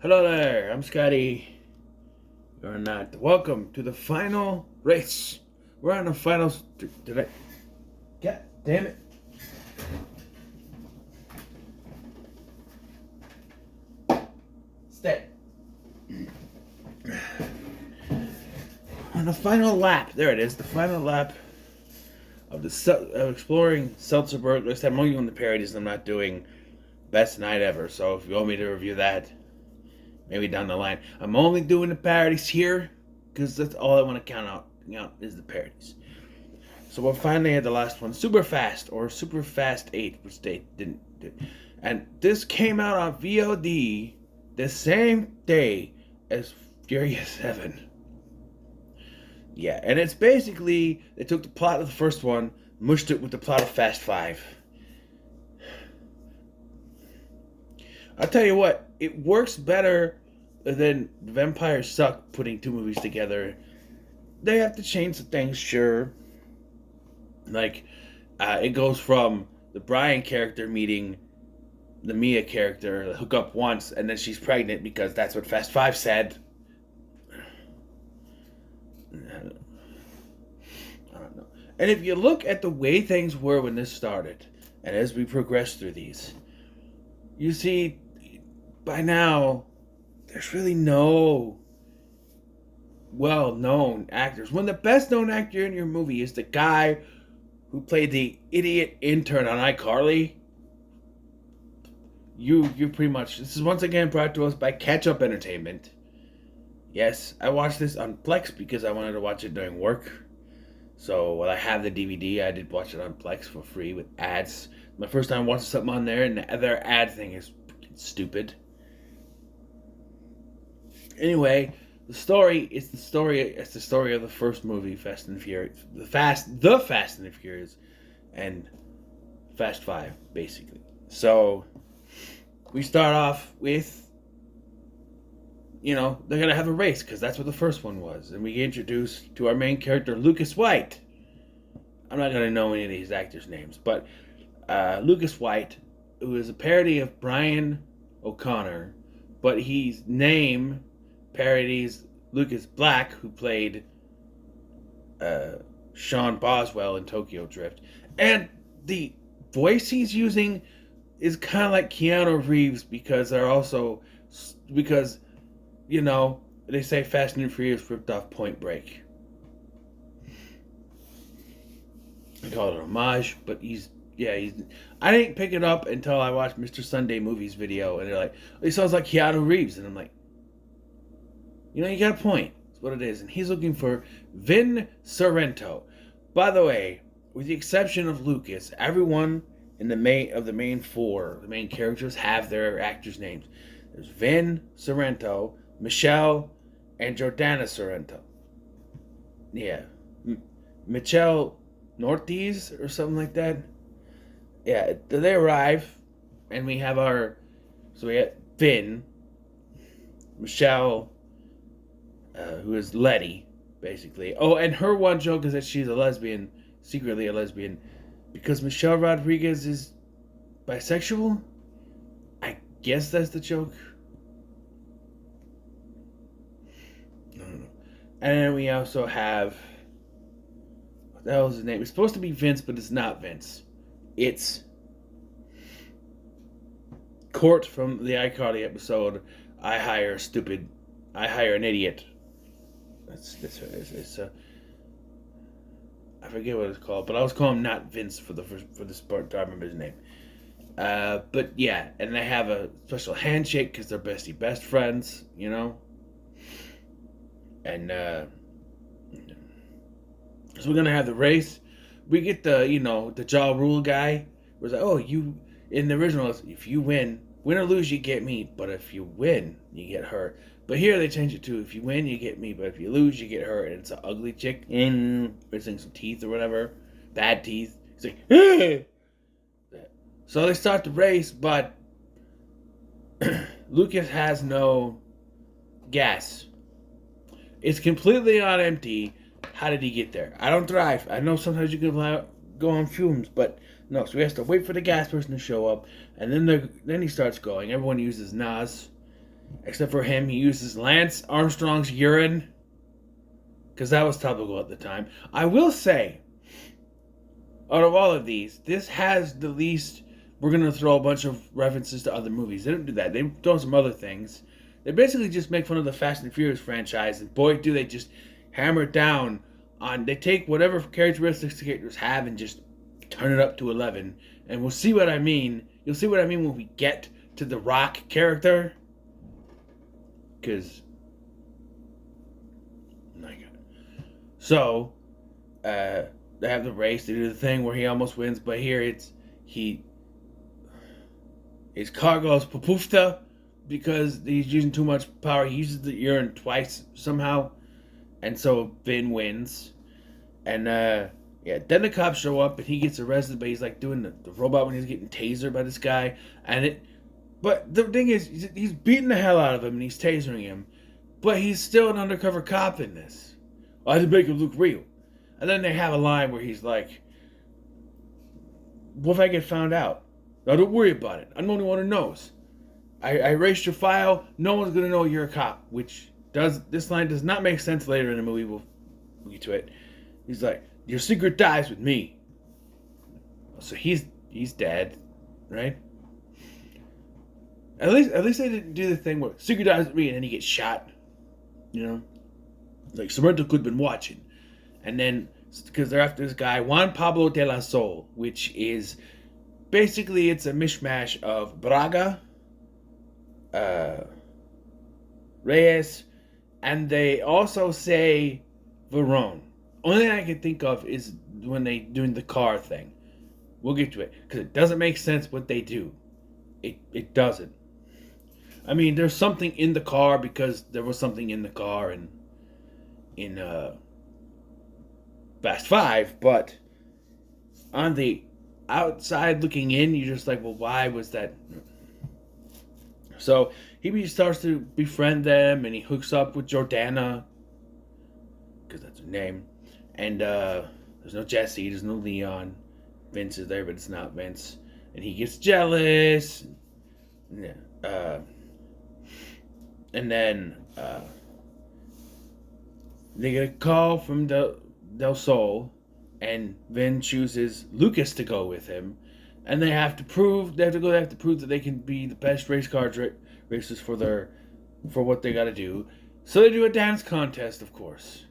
Hello there, I'm Scotty. You're not. Welcome to the final race. We're on the final. Did I? God damn it. Stay. On the final lap. There it is. The final lap of exploring Seltzerberg list. I'm only on the parodies. I'm not doing Best Night Ever. So if you want me to review that, maybe down the line. I'm only doing the parodies here because that's all I want to count out. Is the parodies. So we'll finally had the last one, SuperFast or SuperFast 8, which they didn't do. And this came out on VOD the same day as Furious 7. Yeah, and it's basically, they took the plot of the first one, mushed it with the plot of Fast 5. I'll tell you what, it works better than Vampires Suck putting two movies together. They have to change some things, sure. Like, it goes from the Brian character meeting the Mia character, hook up once, and then she's pregnant because that's what Fast 5 said. I don't know. And if you look at the way things were when this started, and as we progress through these, you see, by now, there's really no well-known actors. When the best-known actor in your movie is the guy who played the idiot intern on iCarly, you pretty much... This is once again brought to us by Catch Up Entertainment. Yes, I watched this on Plex because I wanted to watch it during work. So while I have the DVD, I did watch it on Plex for free with ads. My first time watching something on there, and their ad thing is stupid. Anyway, the story of the first movie, Fast and Furious, the Fast and the Furious, and Fast 5, basically. So we start off with, they're gonna have a race because that's what the first one was, and we get introduced to our main character, Lucas White. I'm not gonna know any of these actors' names, but Lucas White, who is a parody of Brian O'Connor, but his name parodies Lucas Black, who played Sean Boswell in Tokyo Drift. And the voice he's using is kind of like Keanu Reeves because they say Fast and Furious ripped off Point Break. I call it an homage, but I didn't pick it up until I watched Mr. Sunday Movies video, and they're like, he sounds like Keanu Reeves, and I'm like, you got a point. That's what it is. And he's looking for Vin Sorrento. By the way, with the exception of Lucas, everyone in the main characters have their actors' names. There's Vin Sorrento, Michelle, and Jordana Sorrento. Yeah. Michelle Nortiz or something like that. Yeah, they arrive, and we have we have Vin, Michelle, who is Letty, basically. Oh, and her one joke is that she's secretly a lesbian, because Michelle Rodriguez is bisexual? I guess that's the joke. I don't know. And then we also have... What the hell is his name? It's supposed to be Vince, but it's not Vince. It's Court from the iCarly episode, I hire an idiot. That's what it is. I forget what it's called, but I was calling him not Vince for this part. I remember his name. But yeah, and they have a special handshake because they're best friends, And so we're gonna have the race. We get the Ja Rule guy. We're like, in the original, if you win or lose, you get me. But if you win, you get her. But here they change it to, if you win, you get me. But if you lose, you get her. And it's an ugly chick missing some teeth or whatever, bad teeth. It's like, eh! So they start the race, but Lucas has no gas. It's completely on empty. How did he get there? I don't drive. I know sometimes you can go on fumes, but no. So he has to wait for the gas person to show up, and then he starts going. Everyone uses Nas, Except for him, he uses Lance Armstrong's urine. Because that was topical at the time. I will say, out of all of these, this has the least. We're going to throw a bunch of references to other movies. They don't do that. They throw some other things. They basically just make fun of the Fast and Furious franchise. And boy, do they just hammer it down on. They take whatever characteristics the characters have and just turn it up to 11. And we'll see what I mean. You'll see what I mean when we get to the Rock character. Because. My God. So, they have the race. They do the thing where he almost wins. But here his car goes poofta because he's using too much power. He uses the urine twice somehow. And so Vin wins. And then the cops show up and he gets arrested, but he's like doing the robot when he's getting tasered by this guy. But the thing is, he's beating the hell out of him and he's tasering him. But he's still an undercover cop in this. I had to make him look real. And then they have a line where he's like, what if I get found out? Now don't worry about it. I'm the only one who knows. I erased your file. No one's going to know you're a cop. This line does not make sense later in the movie. We'll get to it. He's like, your secret dies with me. So he's dead, right? At least they didn't do the thing where secret dies with me and then he gets shot. You know? Like Sorrento could have been watching. And then, because they're after this guy, Juan Pablo de la Sol, which is, basically it's a mishmash of Braga, Reyes, and they also say Verón. Only thing I can think of is when they doing the car thing. We'll get to it. Because it doesn't make sense what they do. It doesn't. I mean, there's something in the car because there was something in the car in Fast 5, but on the outside looking in, you're just like, well, why was that? So he starts to befriend them, and he hooks up with Jordana, because that's her name. And there's no Jesse, there's no Leon. Vince is there, but it's not Vince. And he gets jealous. And then they get a call from Del Sol, and Vin chooses Lucas to go with him, and they have to prove that they can be the best race car racers for what they got to do. So they do a dance contest, of course,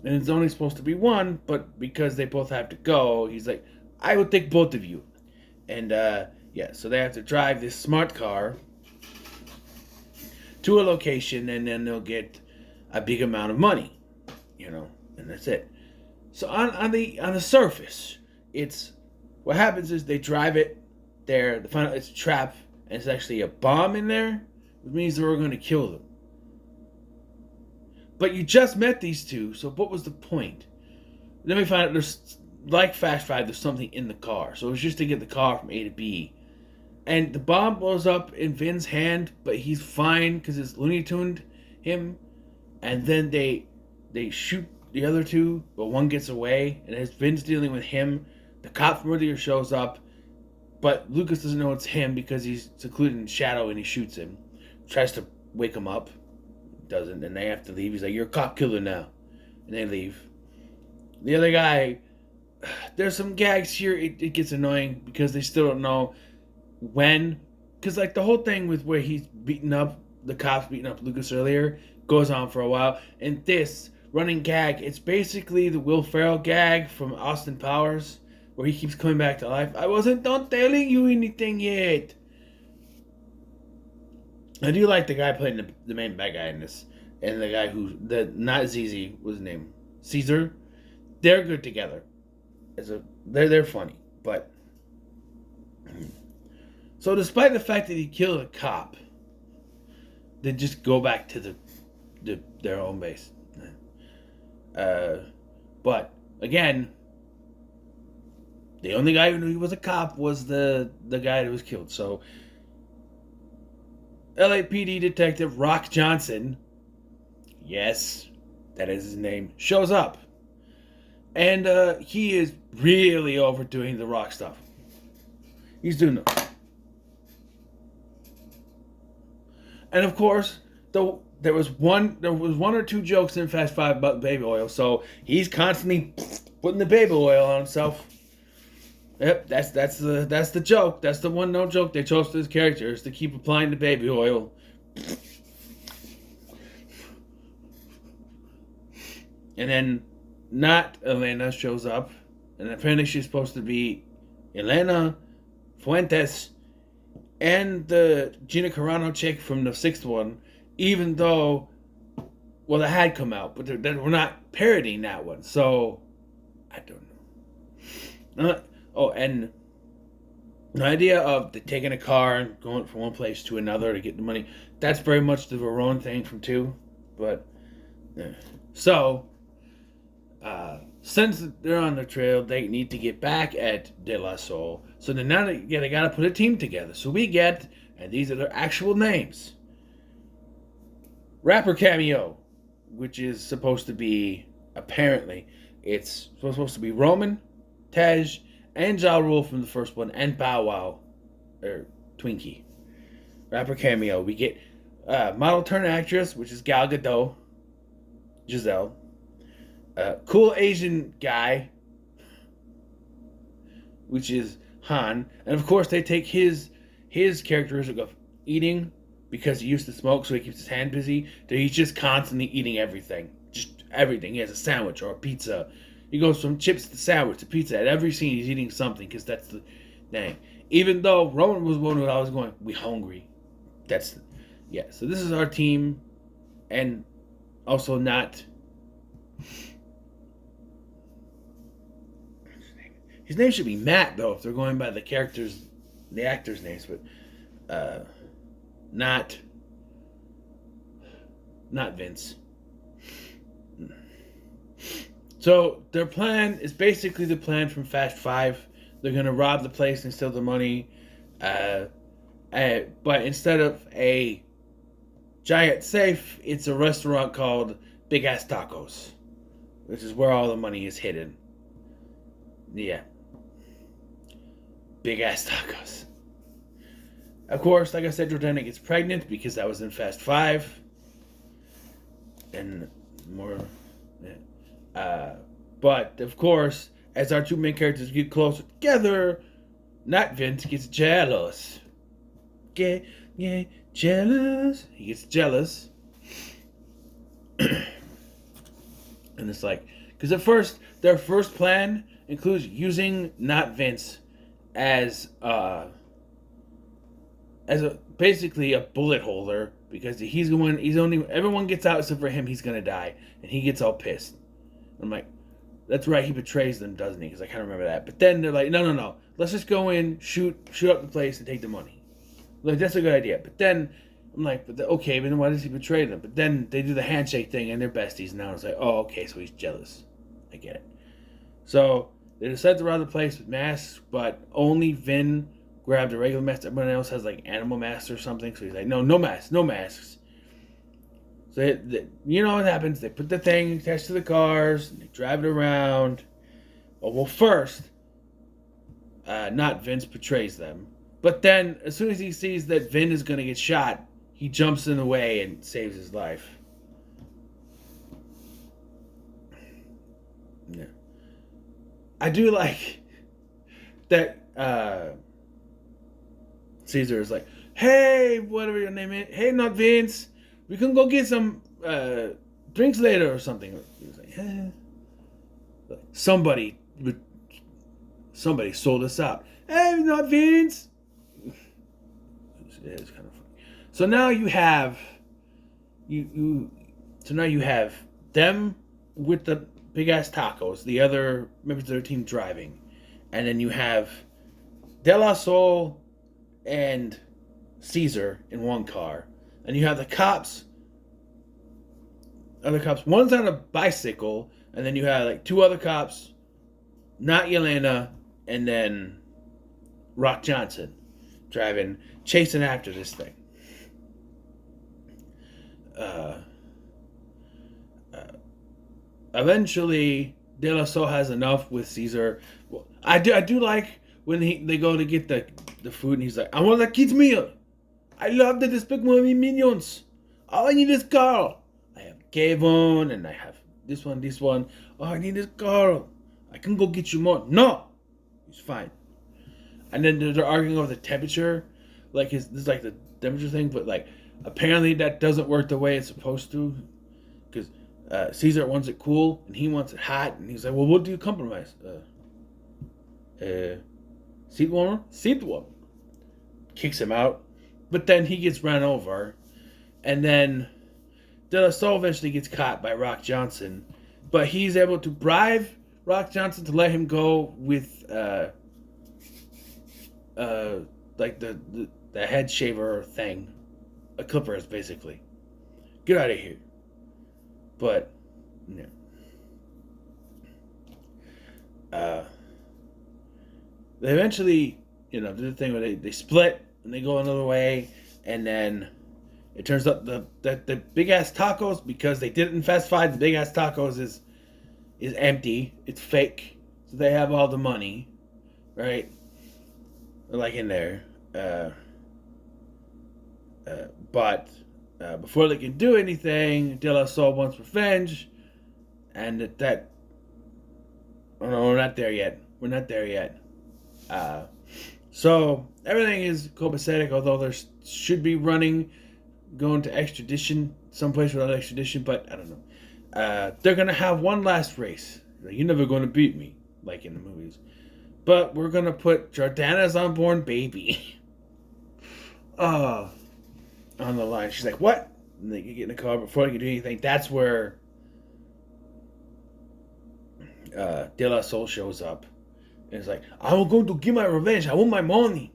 and it's only supposed to be one, but because they both have to go, he's like, I will take both of you, and so they have to drive this smart car to a location, and then they'll get a big amount of money, and that's it. So on the surface, it's what happens is they drive it there. They find out it's a trap, and it's actually a bomb in there, which means they were going to kill them. But you just met these two, so what was the point? Then we find out there's, like Fast 5, there's something in the car. So it was just to get the car from A to B. And the bomb blows up in Vin's hand, but he's fine because it's Looney Tuned him. And then they shoot the other two, but one gets away. And as Vin's dealing with him, the cop from earlier shows up, but Lucas doesn't know it's him because he's secluded in shadow, and he shoots him. Tries to wake him up. Doesn't, and they have to leave. He's like, you're a cop killer now. And they leave. The other guy, there's some gags here. It gets annoying because they still don't know when. Because like the whole thing with where he's the cops beating up Lucas earlier goes on for a while. And this running gag, it's basically the Will Ferrell gag from Austin Powers, where he keeps coming back to life. I wasn't done telling you anything yet. I do like the guy playing the main bad guy in this, and the guy not ZZ was his name, Caesar. They're good together. They're funny, but so despite the fact that he killed a cop, they just go back to their own base. But again, the only guy who knew he was a cop was the guy that was killed. So LAPD detective Rock Johnson, yes, that is his name, shows up. And he is really overdoing the rock stuff. He's doing And of course, there was one or two jokes in Fast Five about baby oil, so he's constantly putting the baby oil on himself. Yep, that's the joke. That's the one no joke they chose for his character, is to keep applying the baby oil. And then not Elena shows up, and apparently she's supposed to be Elena Fuentes and the Gina Carano chick from the sixth one, even though, well, it had come out, but we're not parodying that one, so I don't know. And the idea of taking a car and going from one place to another to get the money, that's very much the Verone thing from 2, but, yeah. So, since they're on the trail, they need to get back at De La Soul. So then now they got to put a team together. So we get, and these are their actual names, Rapper Cameo, which is supposed to be, apparently, it's supposed to be Roman, Tej, and Ja Rule from the first one, and Bow Wow, or Twinkie. Rapper Cameo. We get model turn actress, which is Gal Gadot, Giselle. Cool Asian guy, which is Han, and of course they take his characteristic of eating, because he used to smoke, so he keeps his hand busy. That he's just constantly eating everything, just everything. He has a sandwich or a pizza. He goes from chips to sandwich to pizza. At every scene, he's eating something, because that's the thing. Even though Roman was one who I was going, we hungry. Yeah. So this is our team, and also not. His name should be Matt, though, if they're going by the actors' names, but not Vince. So their plan is basically the plan from Fast 5. They're going to rob the place and steal the money, but instead of a giant safe, it's a restaurant called Big Ass Tacos, which is where all the money is hidden. Yeah. Big Ass Tacos. Of course, like I said, Jordana gets pregnant because that was in Fast 5. And more. Yeah. But, of course, as our two main characters get closer together, not Vince gets jealous. Get jealous. He gets jealous. And it's like, because at first, their first plan includes using not Vince as basically a bullet holder, because everyone gets out except for him. He's gonna die, and he gets all pissed. I'm like, that's right, he betrays them, doesn't he? Because I can't remember that. But then they're like, no, let's just go in, shoot up the place, and take the money. Like, that's a good idea. But then I'm like, but then why does he betray them? But then they do the handshake thing, and they're besties. And now it's like, oh, okay, so he's jealous. I get it. So they decide to rob the place with masks, but only Vin grabbed a regular mask. Everyone else has like animal masks or something. So he's like, no masks. So you know what happens? They put the thing attached to the cars, and they drive it around. Well, first, not Vince betrays them. But then, as soon as he sees that Vin is going to get shot, he jumps in the way and saves his life. Yeah. I do like that Caesar is like, hey, whatever your name is, hey, not Vince, we can go get some drinks later or something. He's like, eh. Somebody sold us out. Hey, not Vince. It's kind of funny. So now you have them with the big ass tacos, the other members of their team driving, and then you have De La Soul and Caesar in one car, and you have the other cops. One's on a bicycle, and then you have like two other cops, not Yelena, and then Rock Johnson driving, chasing after this thing. Eventually, De La Soul has enough with Caesar. Well, I do like when they go to get the food, and he's like, I want the kids' meal. I love the Despicable Me Minions. All I need is Carl. I have Kevin and I have this one. Oh, I need this Carl. I can go get you more. No, he's fine. And then they're arguing over the temperature, like this is like the temperature thing, but like apparently that doesn't work the way it's supposed to, because Caesar wants it cool and he wants it hot, and he's like, well, what do you compromise? Seat warmer. Kicks him out, but then he gets run over, and then De La Soul eventually gets caught by Rock Johnson, but he's able to bribe Rock Johnson to let him go with like the head shaver thing, a clippers basically. Get out of here. But no. They eventually, do the thing where they split and they go another way, and then it turns out that the big ass tacos, because they did it in Fast Five, the big ass tacos is empty. It's fake. So they have all the money, right? Like in there. But before they can do anything, De La Soul wants revenge, and that oh no, we're not there yet. So everything is copacetic, although there should be going to extradition, someplace without extradition, but I don't know. They're gonna have one last race. You're never gonna beat me, like in the movies. But we're gonna put Jordana's unborn baby on the line. She's like, what? And they get in the car before they can do anything. That's where De La Soul shows up. And it's like, I'm going to get my revenge. I want my money.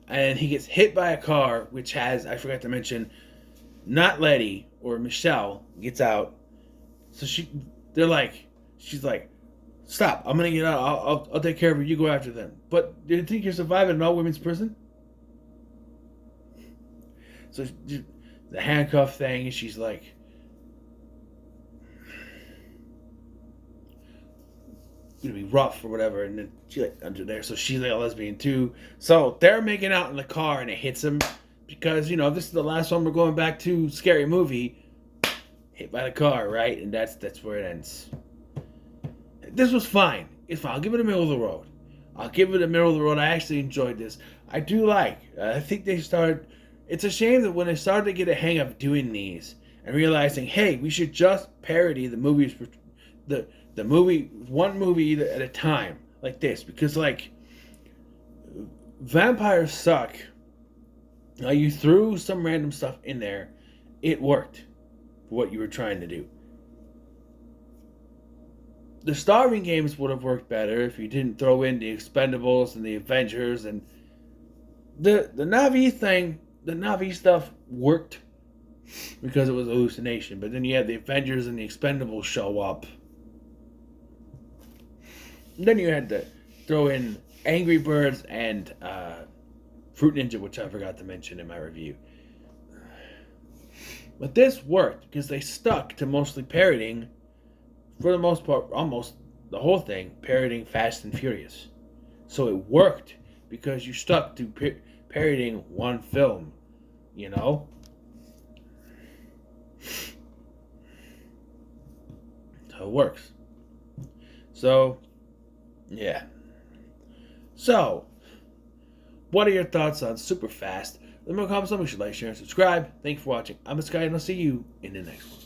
And he gets hit by a car, which has, I forgot to mention, not Letty or Michelle gets out. So she's like, stop, I'm going to get out. I'll take care of her. You go after them. But do you think you're surviving an all-women's prison? So the handcuff thing, and she's like, gonna be rough or whatever, and then she like under there, so she's like a lesbian too. So they're making out in the car, and it hits him because this is the last one we're going back to. Scary movie, hit by the car, right? And that's where it ends. This was fine. It's fine. I'll give it a middle of the road. I actually enjoyed this. I do like. I think they started. It's a shame that when they started to get a hang of doing these and realizing, hey, we should just parody the movies, the movie, one movie at a time, like this, because like vampires suck. Now you threw some random stuff in there, it worked for what you were trying to do. The Starving Games would have worked better if you didn't throw in the Expendables and the Avengers, and the Na'vi thing. The Na'vi stuff worked because it was a hallucination, but then you had the Avengers and the Expendables show up. And then you had to throw in Angry Birds and Fruit Ninja, which I forgot to mention in my review. But this worked because they stuck to mostly parodying, for the most part, almost the whole thing, parodying Fast and Furious. So it worked because you stuck to parodying one film, So it works. So, yeah. So, what are your thoughts on SuperFast? Let me know in the comments. Make sure you like, share, and subscribe. Thank you for watching. I'm this guy, and I'll see you in the next one.